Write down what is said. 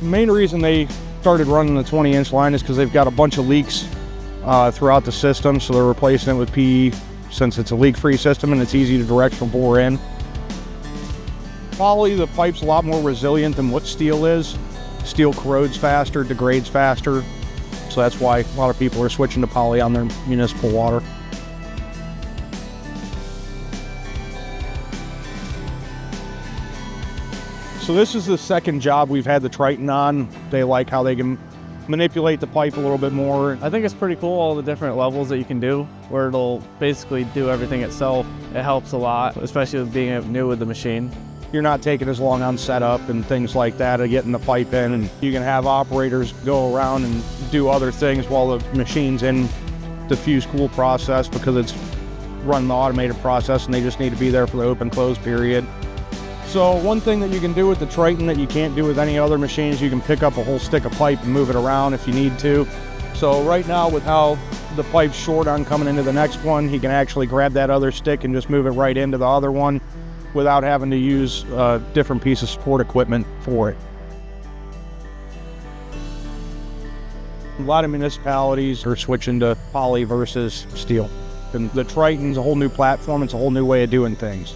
The main reason they started running the 20-inch line is because they've got a bunch of leaks throughout the system, so they're replacing it with PE since it's a leak-free system and it's easy to directional bore in. Poly, the pipe's a lot more resilient than what steel is. Steel corrodes faster, degrades faster, so that's why a lot of people are switching to poly on their municipal water. So this is the second job we've had the Triton on. They like how they can manipulate the pipe a little bit more. I think it's pretty cool, all the different levels that you can do, where it'll basically do everything itself. It helps a lot, especially with being new with the machine. You're not taking as long on setup and things like that of getting the pipe in, and you can have operators go around and do other things while the machine's in the fuse cool process because it's running the automated process and they just need to be there for the open close period. So one thing that you can do with the Triton that you can't do with any other machines, you can pick up a whole stick of pipe and move it around if you need to. So right now, with how the pipe's short on coming into the next one, he can actually grab that other stick and just move it right into the other one without having to use a different piece of support equipment for it. A lot of municipalities are switching to poly versus steel. And the Triton's a whole new platform, it's a whole new way of doing things.